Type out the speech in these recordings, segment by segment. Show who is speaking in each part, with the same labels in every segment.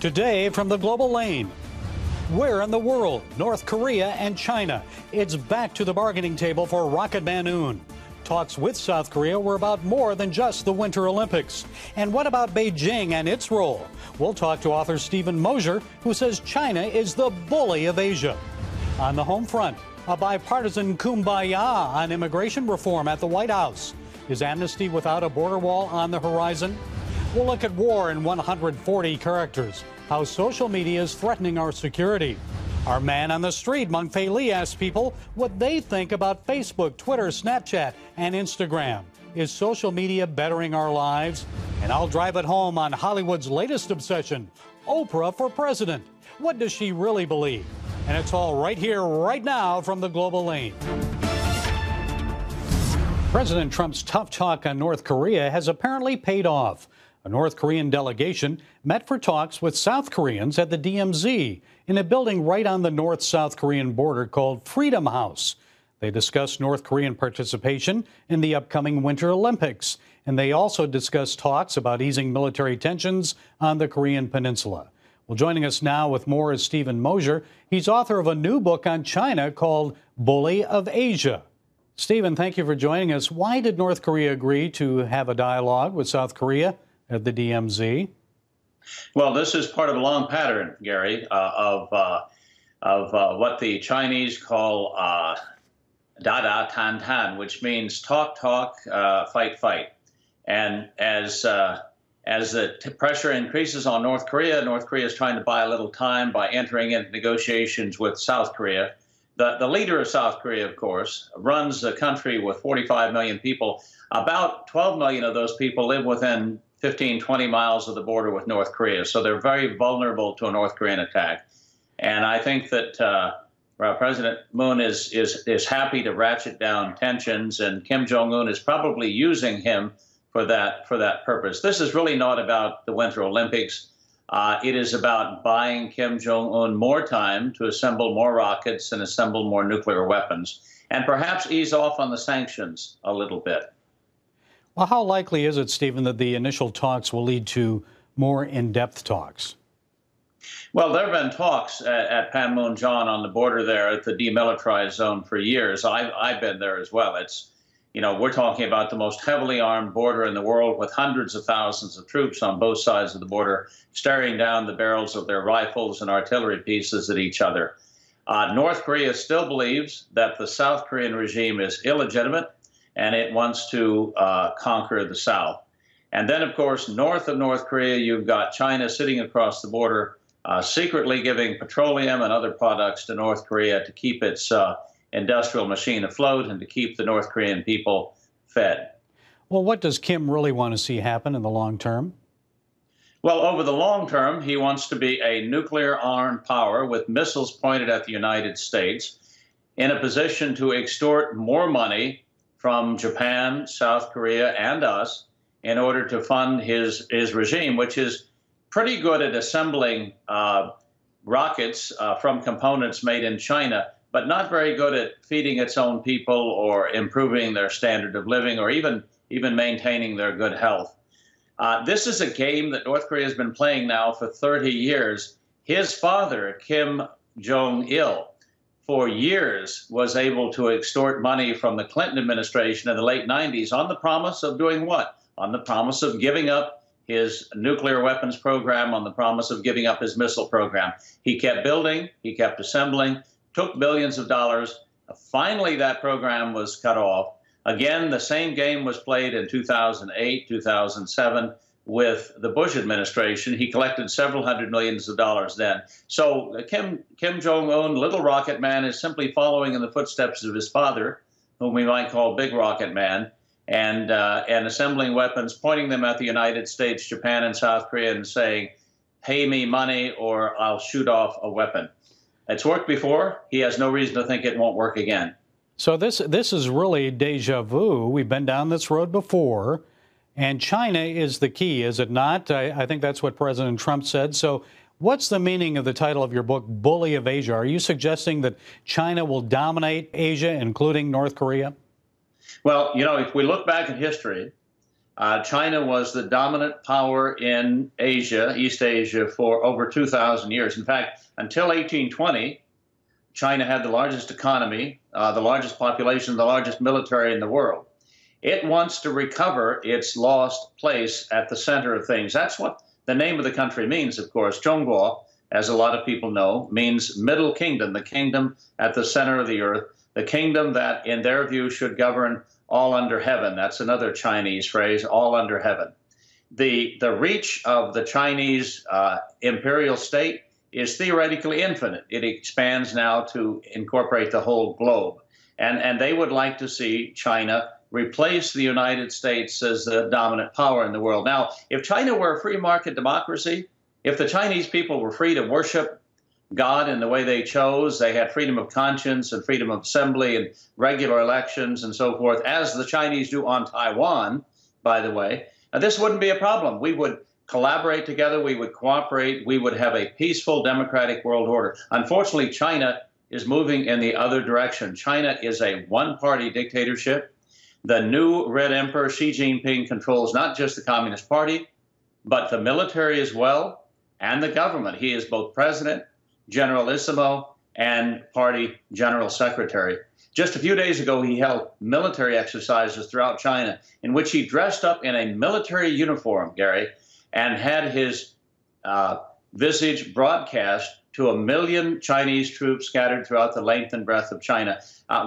Speaker 1: Today from the global lane. Where in the world? North Korea and China. It's back to the bargaining table for Rocket Man Un. Talks with South Korea were about more than just the Winter Olympics. And what about Beijing and its role? We'll talk to author Stephen Mosher, who says China is the bully of Asia. On the home front, a bipartisan kumbaya on immigration reform at the White House. Is amnesty without a border wall on the horizon? We'll look at war in 140 characters, how social media is threatening our security. Our man on the street, Meng Fei Lee, asks people what they think about Facebook, Twitter, Snapchat, and Instagram. Is social media bettering our lives? And I'll drive it home on Hollywood's latest obsession, Oprah for president. What does she really believe? And it's all right here, right now from the global lane. President Trump's tough talk on North Korea has apparently paid off. A North Korean delegation met for talks with South Koreans at the DMZ in a building right on the North-South Korean border called Freedom House. They discussed North Korean participation in the upcoming Winter Olympics, and they also discussed talks about easing military tensions on the Korean Peninsula. Well, joining us now with more is Stephen Mosher. He's author of a new book on China called Bully of Asia. Stephen, thank you for joining us. Why did North Korea agree to have a dialogue with South Korea at the DMZ?
Speaker 2: Well, this is part of a long pattern, Gary, of what the Chinese call da da tan tan, which means talk, talk, fight, fight. And as the pressure increases on North Korea is trying to buy a little time by entering into negotiations with South Korea. The leader of South Korea, of course, runs a country with 45 million people. About 12 million of those people live within 15, 20 miles of the border with North Korea. So they're very vulnerable to a North Korean attack. And I think that President Moon is happy to ratchet down tensions, and Kim Jong-un is probably using him for that purpose. This is really not about the Winter Olympics. It is about buying Kim Jong-un more time to assemble more rockets and assemble more nuclear weapons, and perhaps ease off on the sanctions a little bit.
Speaker 1: Well, how likely is it, Stephen, that the initial talks will lead to more in-depth talks?
Speaker 2: Well, there have been talks at Panmunjom on the border there at the demilitarized zone for years. I've been there as well. We're talking about the most heavily armed border in the world, with hundreds of thousands of troops on both sides of the border staring down the barrels of their rifles and artillery pieces at each other. North Korea still believes that the South Korean regime is illegitimate, and it wants to conquer the South. And then, of course, north of North Korea, you've got China sitting across the border, secretly giving petroleum and other products to North Korea to keep its industrial machine afloat and to keep the North Korean people fed.
Speaker 1: Well, what does Kim really want to see happen in the long term?
Speaker 2: Well, over the long term, he wants to be a nuclear-armed power with missiles pointed at the United States, in a position to extort more money from Japan, South Korea, and us in order to fund his regime, which is pretty good at assembling rockets from components made in China, but not very good at feeding its own people or improving their standard of living or even maintaining their good health. This is a game that North Korea has been playing now for 30 years. His father, Kim Jong-il, for years was able to extort money from the Clinton administration in the late 90s on the promise of doing what? On the promise of giving up his nuclear weapons program, on the promise of giving up his missile program. He kept building, he kept assembling, took billions of dollars. Finally, that program was cut off. Again, the same game was played in 2008, 2007 with the Bush administration. He collected several hundred millions of dollars then. So Kim Jong-un, Little Rocket Man, is simply following in the footsteps of his father, whom we might call Big Rocket Man, and assembling weapons, pointing them at the United States, Japan, and South Korea, and saying, pay me money or I'll shoot off a weapon. It's worked before. He has no reason to think it won't work again.
Speaker 1: So this is really deja vu. We've been down this road before. And China is the key, is it not? I think that's what President Trump said. So what's the meaning of the title of your book, Bully of Asia? Are you suggesting that China will dominate Asia, including North Korea?
Speaker 2: Well, if we look back at history, China was the dominant power in Asia, East Asia, for over 2,000 years. In fact, until 1820, China had the largest economy, the largest population, the largest military in the world. It wants to recover its lost place at the center of things. That's what the name of the country means, of course. Zhongguo, as a lot of people know, means Middle Kingdom, the kingdom at the center of the earth, the kingdom that, in their view, should govern all under heaven. That's another Chinese phrase, all under heaven. The reach of the Chinese imperial state is theoretically infinite. It expands now to incorporate the whole globe. And they would like to see China replace the United States as the dominant power in the world. Now, if China were a free market democracy, if the Chinese people were free to worship God in the way they chose, they had freedom of conscience and freedom of assembly and regular elections and so forth, as the Chinese do on Taiwan, by the way, this wouldn't be a problem. We would collaborate together, we would cooperate, we would have a peaceful democratic world order. Unfortunately, China is moving in the other direction. China is a one-party dictatorship. The new Red Emperor, Xi Jinping, controls not just the Communist Party, but the military as well, and the government. He is both president, generalissimo, and party general secretary. Just a few days ago, he held military exercises throughout China in which he dressed up in a military uniform, Gary, and had his visage broadcast to 1 million Chinese troops scattered throughout the length and breadth of China.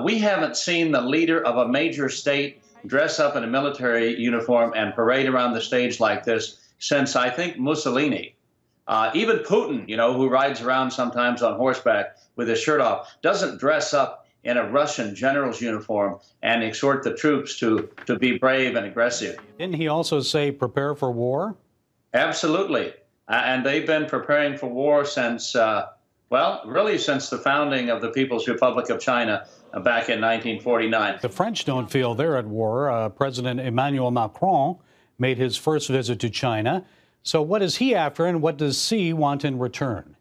Speaker 2: We haven't seen the leader of a major state dress up in a military uniform and parade around the stage like this since, I think, Mussolini. Even Putin, you know, who rides around sometimes on horseback with his shirt off, doesn't dress up in a Russian general's uniform and exhort the troops to be brave and aggressive.
Speaker 1: Didn't he also say prepare for war?
Speaker 2: Absolutely. And they've been preparing for war since, well, really since the founding of the People's Republic of China back in 1949.
Speaker 1: The French don't feel they're at war. President Emmanuel Macron made his first visit to China. So what is he after, and what does Xi want in return?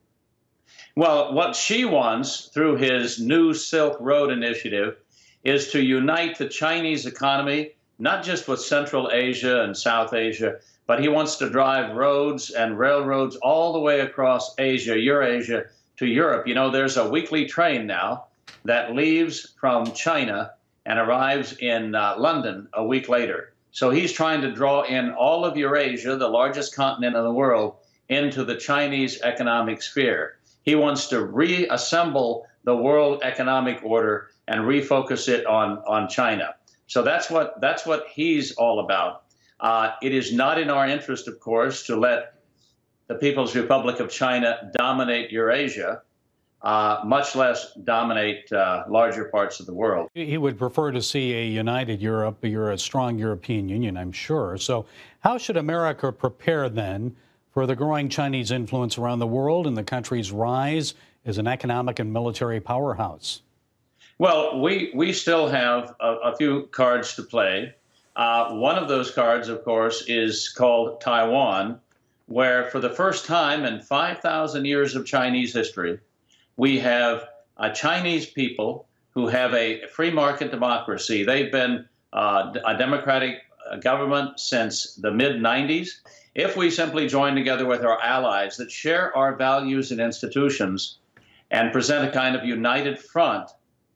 Speaker 2: Well, what Xi wants through his New Silk Road initiative is to unite the Chinese economy, not just with Central Asia and South Asia, but he wants to drive roads and railroads all the way across Asia, Eurasia, to Europe. You know, there's a weekly train now that leaves from China and arrives in London a week later. So he's trying to draw in all of Eurasia, the largest continent in the world, into the Chinese economic sphere. He wants to reassemble the world economic order and refocus it on China. So that's what he's all about. It is not in our interest, of course, to let the People's Republic of China dominate Eurasia, much less dominate larger parts of the world.
Speaker 1: He would prefer to see a united Europe. You're a strong European Union, I'm sure. So how should America prepare then for the growing Chinese influence around the world and the country's rise as an economic and military powerhouse?
Speaker 2: Well, we still have a few cards to play. One of those cards, of course, is called Taiwan, where for the first time in 5,000 years of Chinese history, we have Chinese people who have a free market democracy. They've been a democratic government since the mid-90s. If we simply join together with our allies that share our values and institutions and present a kind of united front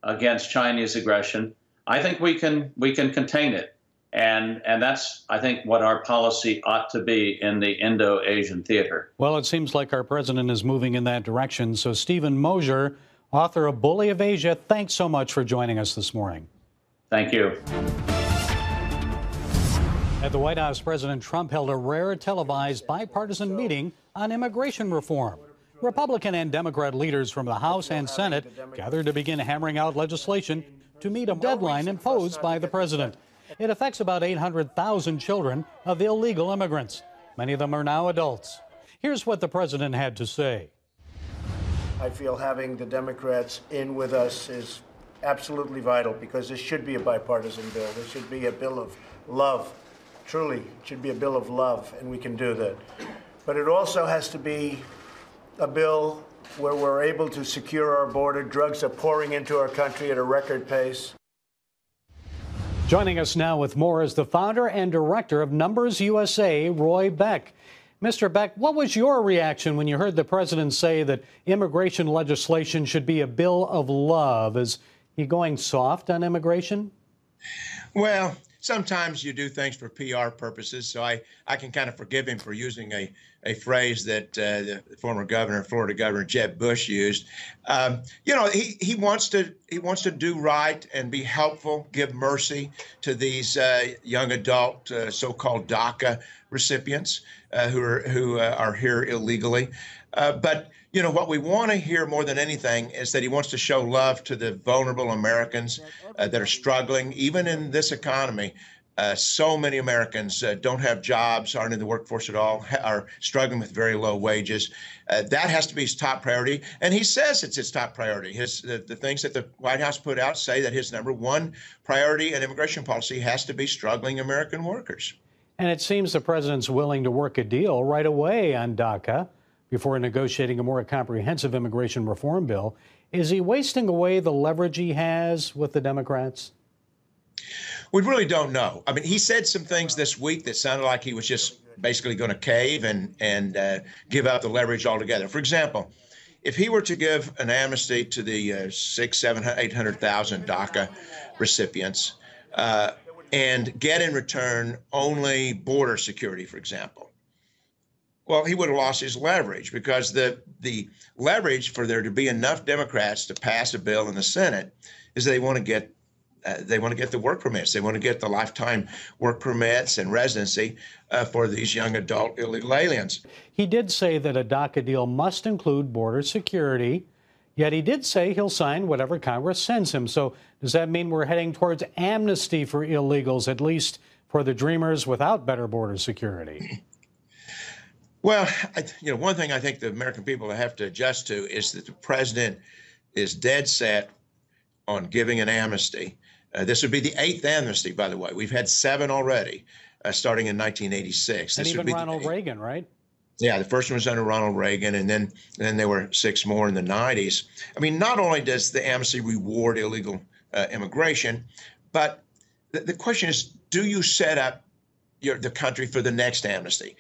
Speaker 2: against Chinese aggression, I think we can contain it. And that's, I think, what our policy ought to be in the Indo-Asian theater.
Speaker 1: Well, it seems like our president is moving in that direction. So Stephen Mosher, author of Bully of Asia, thanks so much for joining us this morning.
Speaker 2: Thank you.
Speaker 1: At the White House, President Trump held a rare televised bipartisan meeting on immigration reform. Republican and Democrat leaders from the House and Senate gathered to begin hammering out legislation to meet a deadline imposed by the president. It affects about 800,000 children of illegal immigrants. Many of them are now adults. Here's what the president had to say.
Speaker 3: I feel having the Democrats in with us is absolutely vital because this should be a bipartisan bill. This should be a bill of love. Truly, it should be a bill of love, and we can do that. But it also has to be a bill where we're able to secure our border. Drugs are pouring into our country at a record pace.
Speaker 1: Joining us now with more is the founder and director of Numbers USA, Roy Beck. Mr. Beck, what was your reaction when you heard the president say that immigration legislation should be a bill of love? Is he going soft on immigration?
Speaker 4: Well, sometimes you do things for PR purposes, so I can kind of forgive him for using a phrase that the former governor, Florida Governor Jeb Bush used. He wants to do right and be helpful, give mercy to these young adult so-called DACA recipients who are here illegally. But what we want to hear more than anything is that he wants to show love to the vulnerable Americans that are struggling, even in this economy. So many Americans don't have jobs, aren't in the workforce at all, are struggling with very low wages. That has to be his top priority. And he says it's his top priority. The things that the White House put out say that his number one priority in immigration policy has to be struggling American workers.
Speaker 1: And it seems the president's willing to work a deal right away on DACA before negotiating a more comprehensive immigration reform bill. Is he wasting away the leverage he has with the Democrats?
Speaker 4: We really don't know. I mean, he said some things this week that sounded like he was just basically going to cave and give up the leverage altogether. For example, if he were to give an amnesty to the 800,000 DACA recipients and get in return only border security, for example, well, he would have lost his leverage, because the leverage for there to be enough Democrats to pass a bill in the Senate is they want to get the work permits. They want to get the lifetime work permits and residency for these young adult illegal aliens.
Speaker 1: He did say that a DACA deal must include border security, yet he did say he'll sign whatever Congress sends him. So does that mean we're heading towards amnesty for illegals, at least for the dreamers without better border security?
Speaker 4: Well, one thing I think the American people have to adjust to is that the president is dead set on giving an amnesty. This would be the 8th amnesty, by the way. We've had 7 already, starting in 1986.
Speaker 1: And even Ronald Reagan, right?
Speaker 4: Yeah, the first one was under Ronald Reagan, and then there were 6 more in the 90s. I mean, not only does the amnesty reward illegal immigration, but the question is, do you set up the country for the next amnesty?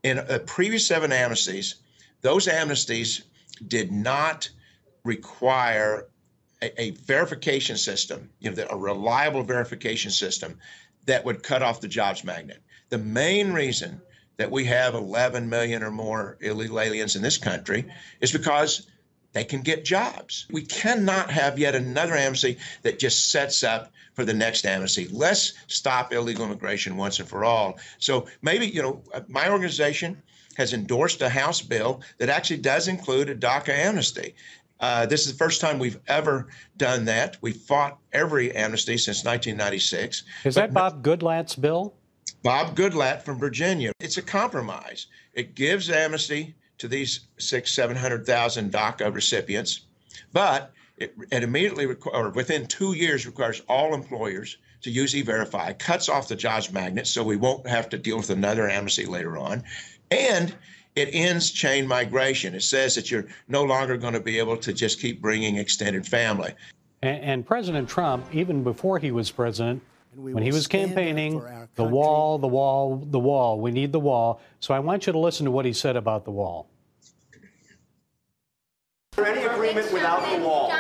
Speaker 4: In the previous 7 amnesties, those amnesties did not require a verification system, a reliable verification system that would cut off the jobs magnet. The main reason that we have 11 million or more illegal aliens in this country is because they can get jobs. We cannot have yet another amnesty that just sets up for the next amnesty. Let's stop illegal immigration once and for all. So maybe, my organization has endorsed a House bill that actually does include a DACA amnesty. This is the first time we've ever done that. We fought every amnesty since 1996.
Speaker 1: Is that Bob Goodlatte's bill?
Speaker 4: Bob Goodlatte from Virginia. It's a compromise. It gives amnesty to these 700,000 DACA recipients, but it immediately, or within 2 years, requires all employers to use E-Verify, cuts off the jobs magnet so we won't have to deal with another amnesty later on, and it ends chain migration. It says that you're no longer going to be able to just keep bringing extended family.
Speaker 1: And President Trump, even before he was president, when he was campaigning, the wall, the wall, the wall, we need the wall. So I want you to listen to what he said about the wall.
Speaker 3: Is there any agreement without the wall?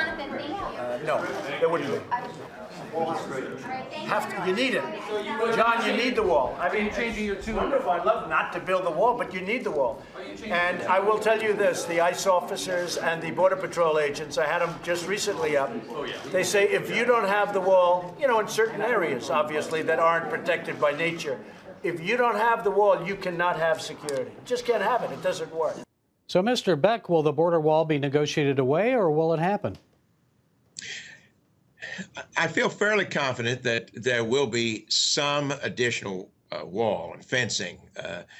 Speaker 3: No, there wouldn't be. You need it. John, you need the wall. I mean, changing your tune. Wonderful. I'd love not to build the wall, but you need the wall. And I will tell you this, the ICE officers and the Border Patrol agents, I had them just recently up. They say if you don't have the wall, in certain areas, obviously, that aren't protected by nature, if you don't have the wall, you cannot have security. You just can't have it. It doesn't work.
Speaker 1: So, Mr. Beck, will the border wall be negotiated away, or will it happen?
Speaker 4: I feel fairly confident that there will be some additional wall and fencing,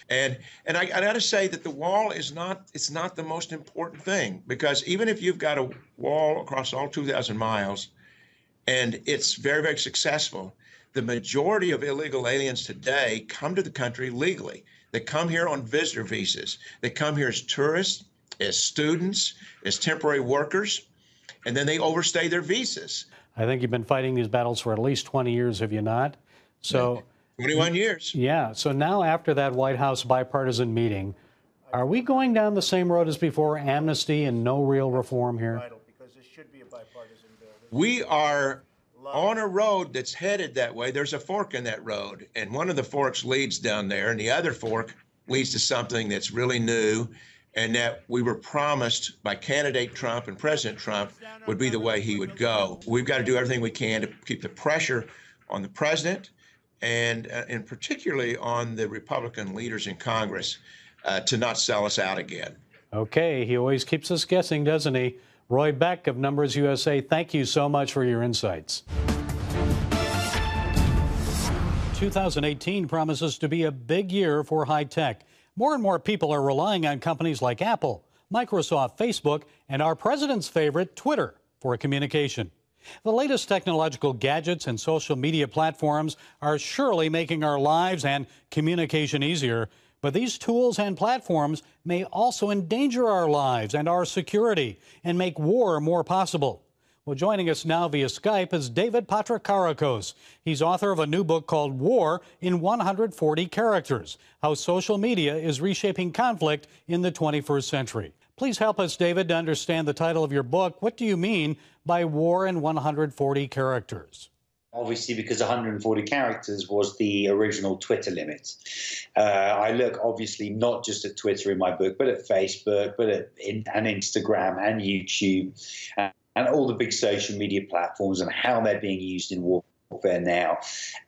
Speaker 4: and I got to say that the wall is not the most important thing, because even if you've got a wall across all 2,000 miles, and it's very, very successful, the majority of illegal aliens today come to the country legally. They come here on visitor visas. They come here as tourists, as students, as temporary workers, and then they overstay their visas.
Speaker 1: I think you've been fighting these battles for at least 20 years, have you not? So
Speaker 4: 21 years.
Speaker 1: Yeah. So now after that White House bipartisan meeting, are we going down the same road as before, amnesty and no real reform here?
Speaker 3: Because this should be a bipartisan bill.
Speaker 4: We are on a road that's headed that way. There's a fork in that road, and one of the forks leads down there, and the other fork leads to something that's really new, and that we were promised by candidate Trump and President Trump would be the way he would go. We've got to do everything we can to keep the pressure on the president and particularly on the Republican leaders in Congress to not sell us out again.
Speaker 1: Okay, he always keeps us guessing, doesn't he? Roy Beck of Numbers USA, thank you so much for your insights. 2018 promises to be a big year for high tech. More and more people are relying on companies like Apple, Microsoft, Facebook, and our president's favorite, Twitter, for communication. The latest technological gadgets and social media platforms are surely making our lives and communication easier, but these tools and platforms may also endanger our lives and our security and make war more possible. Well, joining us now via Skype is David Karkos. He's author of a new book called War in 140 Characters, How Social Media is Reshaping Conflict in the 21st Century. Please help us, David, to understand the title of your book. What do you mean by War in 140 Characters?
Speaker 5: Obviously, because 140 characters was the original Twitter limit. I look obviously not just at Twitter in my book, but at Facebook, but at Instagram and YouTube and all the big social media platforms and how they're being used in warfare now,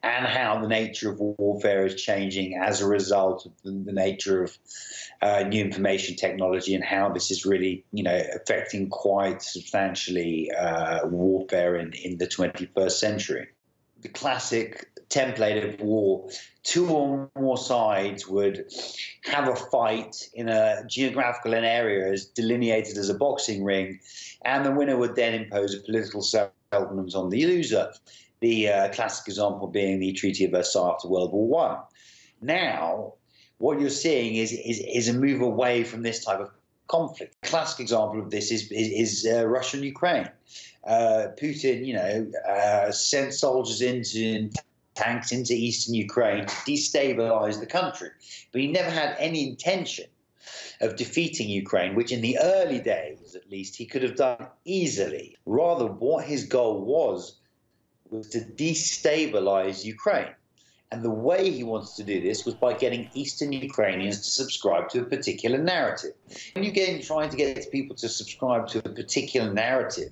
Speaker 5: and how the nature of warfare is changing as a result of the nature of new information technology, and how this is really, affecting quite substantially warfare in the 21st century. The classic template of war, two or more sides would have a fight in a geographical area as delineated as a boxing ring, and the winner would then impose a political settlement on the loser. The classic example being the Treaty of Versailles after World War I. Now, what you're seeing is a move away from this type of conflict. A classic example of this is Russia and Ukraine. Putin, sent soldiers into tanks into eastern Ukraine to destabilize the country, but he never had any intention of defeating Ukraine, which in the early days, at least, he could have done easily. Rather, what his goal was to destabilize Ukraine. And the way he wants to do this was by getting Eastern Ukrainians to subscribe to a particular narrative. When you're trying to get people to subscribe to a particular narrative,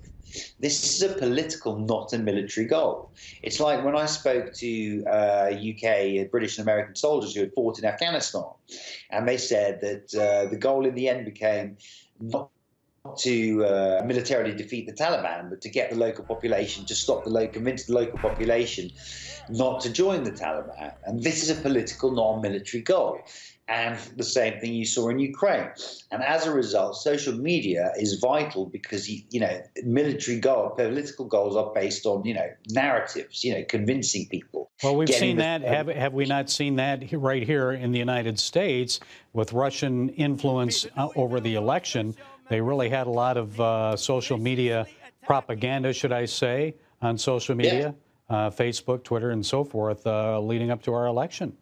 Speaker 5: this is a political, not a military goal. It's like when I spoke to UK, British and American soldiers who had fought in Afghanistan, and they said that the goal in the end became not to militarily defeat the Taliban, but to get the local population to stop convince the local population not to join the Taliban. And this is a political, non-military goal. And the same thing you saw in Ukraine. And as a result, social media is vital because, political goals are based on, narratives, convincing people.
Speaker 1: Well, we've seen that. Have we not seen that right here in the United States with Russian influence over the election? They really had a lot of social media propaganda, should I say, on social media, Facebook, Twitter, and so forth, leading up to our election.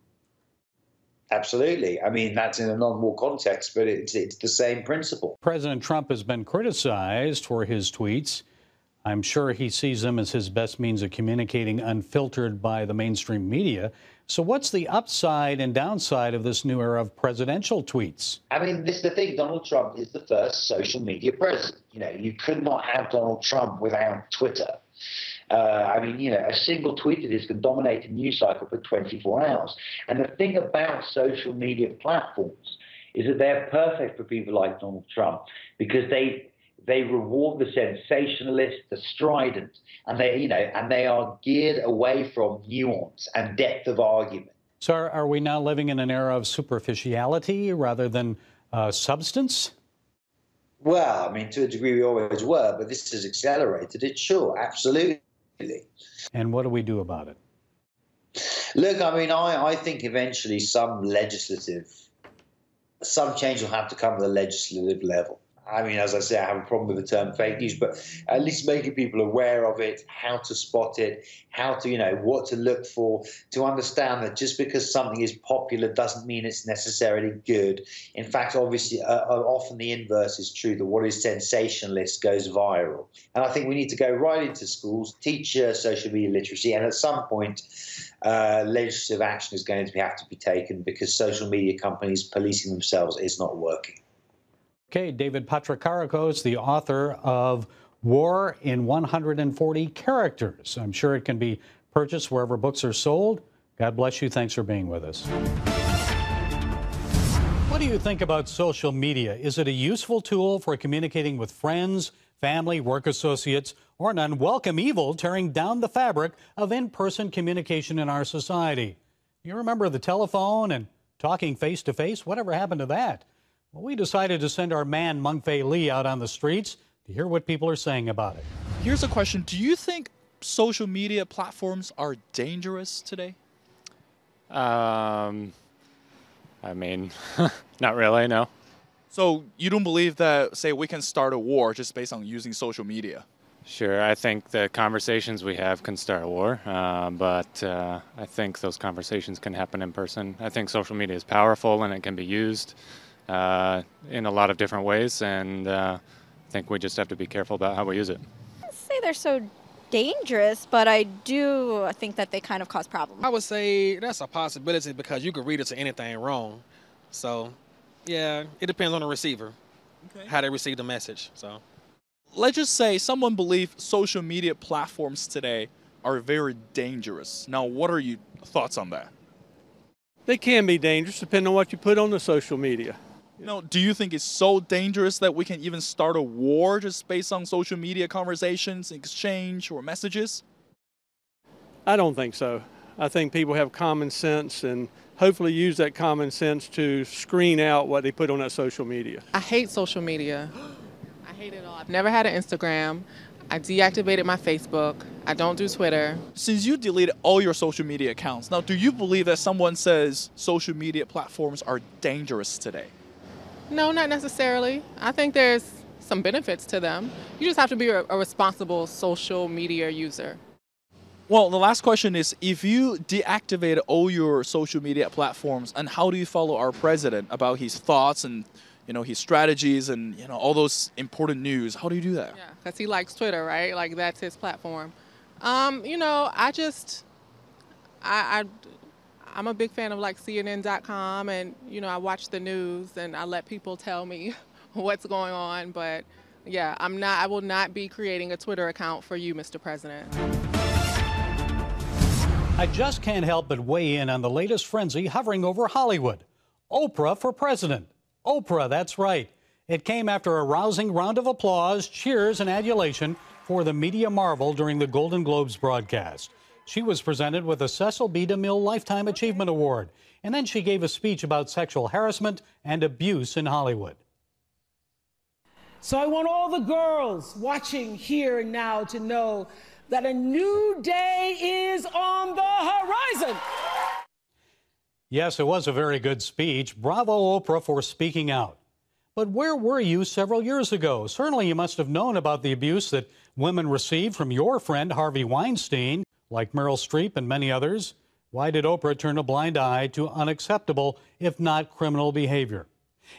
Speaker 5: Absolutely. I mean, that's in a non-war context, but it's the same principle.
Speaker 1: President Trump has been criticized for his tweets. I'm sure he sees them as his best means of communicating unfiltered by the mainstream media. So what's the upside and downside of this new era of presidential tweets?
Speaker 5: I mean, this is the thing. Donald Trump is the first social media president. You could not have Donald Trump without Twitter. A single tweet of his can dominate a news cycle for 24 hours. And the thing about social media platforms is that they're perfect for people like Donald Trump because they reward the sensationalist, the strident, and they are geared away from nuance and depth of argument.
Speaker 1: So are we now living in an era of superficiality rather than substance?
Speaker 5: Well, I mean, to a degree we always were, but this has accelerated it, sure, absolutely.
Speaker 1: And what do we do about it?
Speaker 5: Look, I mean, I think eventually some change will have to come at the legislative level. I mean, as I say, I have a problem with the term fake news, but at least making people aware of it, how to spot it, how to, what to look for, to understand that just because something is popular doesn't mean it's necessarily good. In fact, obviously, often the inverse is true, that what is sensationalist goes viral. And I think we need to go right into schools, teach social media literacy, and at some point, legislative action is going to have to be taken because social media companies policing themselves is not working.
Speaker 1: Okay, David Karkos, the author of War in 140 Characters. I'm sure it can be purchased wherever books are sold. God bless you. Thanks for being with us. What do you think about social media? Is it a useful tool for communicating with friends, family, work associates, or an unwelcome evil tearing down the fabric of in-person communication in our society? You remember the telephone and talking face-to-face? Whatever happened to that? Well, we decided to send our man, Meng-Fei Lee, out on the streets to hear what people are saying about it.
Speaker 6: Here's a question. Do you think social media platforms are dangerous today?
Speaker 7: I mean, not really, no.
Speaker 6: So you don't believe that, say, we can start a war just based on using social media?
Speaker 7: Sure, I think the conversations we have can start a war, but I think those conversations can happen in person. I think social media is powerful and it can be used in a lot of different ways, and I think we just have to be careful about how we use it.
Speaker 8: I wouldn't say they're so dangerous, but I do think that they kind of cause problems.
Speaker 9: I would say that's a possibility because you could read it to anything wrong. So, yeah, it depends on the receiver, how they receive the message. So,
Speaker 6: let's just say someone believes social media platforms today are very dangerous. Now, what are your thoughts on that?
Speaker 10: They can be dangerous depending on what you put on the social media.
Speaker 6: Do you think it's so dangerous that we can even start a war just based on social media conversations, exchange, or messages?
Speaker 10: I don't think so. I think people have common sense and hopefully use that common sense to screen out what they put on that social media.
Speaker 11: I hate social media. I hate it all. I've never had an Instagram. I deactivated my Facebook. I don't do Twitter.
Speaker 6: Since you deleted all your social media accounts, now do you believe that someone says social media platforms are dangerous today?
Speaker 11: No, not necessarily. I think there's some benefits to them. You just have to be a responsible social media user.
Speaker 6: Well, the last question is, if you deactivate all your social media platforms, and how do you follow our president about his thoughts and his strategies and all those important news? How do you do that?
Speaker 11: Yeah, because he likes Twitter, right? Like that's his platform. I'm a big fan of like CNN.com, and I watch the news and I let people tell me what's going on. But yeah, I will not be creating a Twitter account for you, Mr. President.
Speaker 1: I just can't help but weigh in on the latest frenzy hovering over Hollywood. Oprah for president. Oprah, that's right. It came after a rousing round of applause, cheers, and adulation for the media marvel during the Golden Globes broadcast. She was presented with a Cecil B. DeMille Lifetime Achievement Award, and then she gave a speech about sexual harassment and abuse in Hollywood.
Speaker 12: So I want all the girls watching here and now to know that a new day is on the horizon.
Speaker 1: Yes, it was a very good speech. Bravo, Oprah, for speaking out. But where were you several years ago? Certainly you must have known about the abuse that women received from your friend Harvey Weinstein, like Meryl Streep and many others. Why did Oprah turn a blind eye to unacceptable, if not criminal, behavior?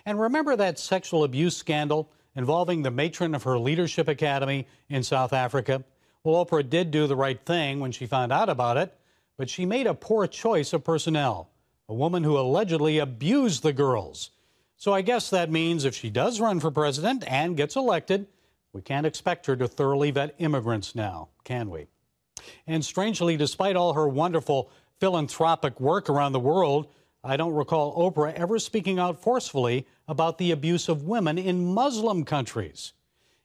Speaker 1: And remember that sexual abuse scandal involving the matron of her leadership academy in South Africa? Well, Oprah did do the right thing when she found out about it, but she made a poor choice of personnel, a woman who allegedly abused the girls. So I guess that means if she does run for president and gets elected, we can't expect her to thoroughly vet immigrants now, can we? And strangely, despite all her wonderful philanthropic work around the world, I don't recall Oprah ever speaking out forcefully about the abuse of women in Muslim countries.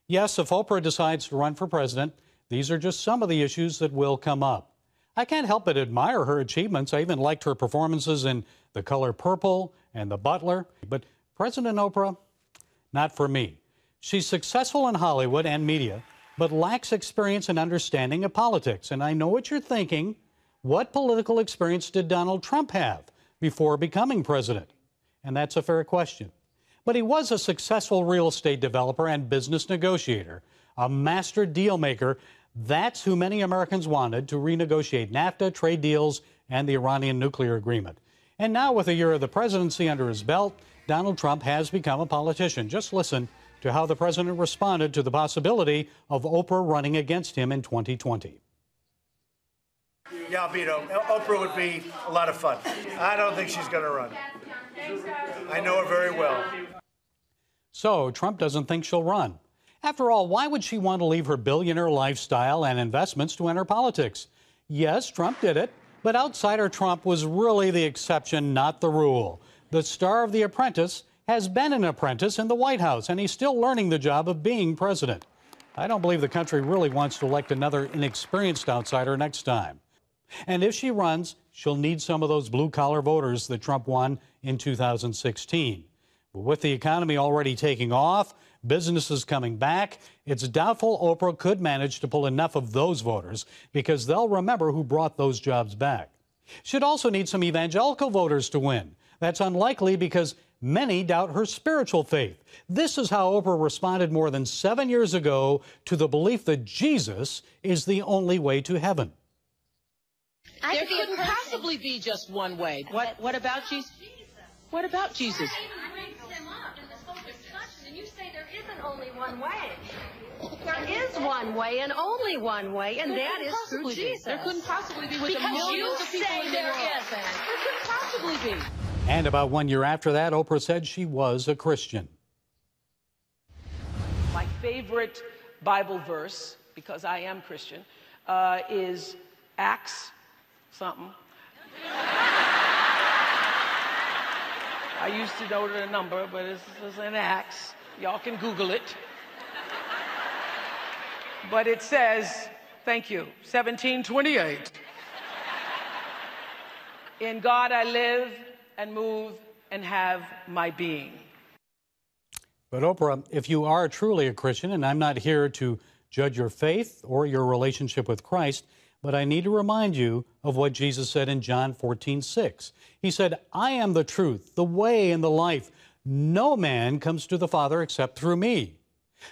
Speaker 1: Yes, if Oprah decides to run for president, these are just some of the issues that will come up. I can't help but admire her achievements. I even liked her performances in The Color Purple and The Butler. But President Oprah, not for me. She's successful in Hollywood and media, but lacks experience and understanding of politics. And I know what you're thinking. What political experience did Donald Trump have before becoming president? And that's a fair question. But he was a successful real estate developer and business negotiator, a master deal maker. That's who many Americans wanted to renegotiate NAFTA, trade deals, and the Iranian nuclear agreement. And now, with a year of the presidency under his belt, Donald Trump has become a politician. Just listen to how the president responded to the possibility of Oprah running against him in 2020.
Speaker 3: Yeah, Oprah would be a lot of fun. I don't think she's going to run. I know her very well.
Speaker 1: So Trump doesn't think she'll run. After all, why would she want to leave her billionaire lifestyle and investments to enter politics? Yes, Trump did it, but outsider Trump was really the exception, not the rule. The star of The Apprentice has been an apprentice in the White House, and he's still learning the job of being president. I don't believe the country really wants to elect another inexperienced outsider next time. And if she runs, she'll need some of those blue-collar voters that Trump won in 2016. But with the economy already taking off, businesses coming back, it's doubtful Oprah could manage to pull enough of those voters because they'll remember who brought those jobs back. She'd also need some evangelical voters to win. That's unlikely because many doubt her spiritual faith. This is how Oprah responded more than 7 years ago to the belief that Jesus is the only way to heaven.
Speaker 12: There couldn't possibly be just one way. What about Jesus? What about Jesus?
Speaker 13: You say there isn't only one way. There is one way and only one way, and that is through Jesus.
Speaker 12: There couldn't possibly be with the millions of people in the world. There couldn't possibly be.
Speaker 1: And about 1 year after that, Oprah said she was a Christian.
Speaker 12: My favorite Bible verse, because I am Christian, is Acts something. I used to know the number, but it's an Acts. Y'all can Google it. But it says, thank you, 17:28. In God I live and move and have my being.
Speaker 1: But Oprah, if you are truly a Christian, and I'm not here to judge your faith or your relationship with Christ, but I need to remind you of what Jesus said in John 14:6. He said, I am the truth, the way, and the life. No man comes to the Father except through me.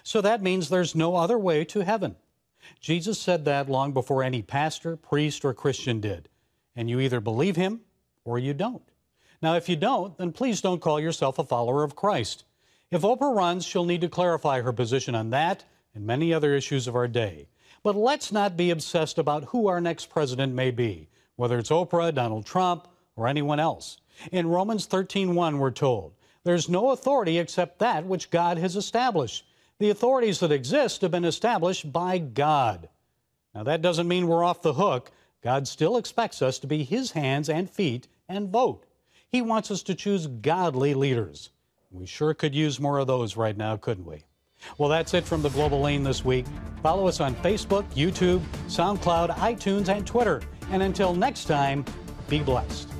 Speaker 1: So that means there's no other way to heaven. Jesus said that long before any pastor, priest, or Christian did. And you either believe him or you don't. Now, if you don't, then please don't call yourself a follower of Christ. If Oprah runs, she'll need to clarify her position on that and many other issues of our day. But let's not be obsessed about who our next president may be, whether it's Oprah, Donald Trump, or anyone else. In Romans 13:1, we're told, there's no authority except that which God has established. The authorities that exist have been established by God. Now, that doesn't mean we're off the hook. God still expects us to be his hands and feet and vote. He wants us to choose godly leaders. We sure could use more of those right now, couldn't we? Well, that's it from the Global Lane this week. Follow us on Facebook, YouTube, SoundCloud, iTunes, and Twitter. And until next time, be blessed.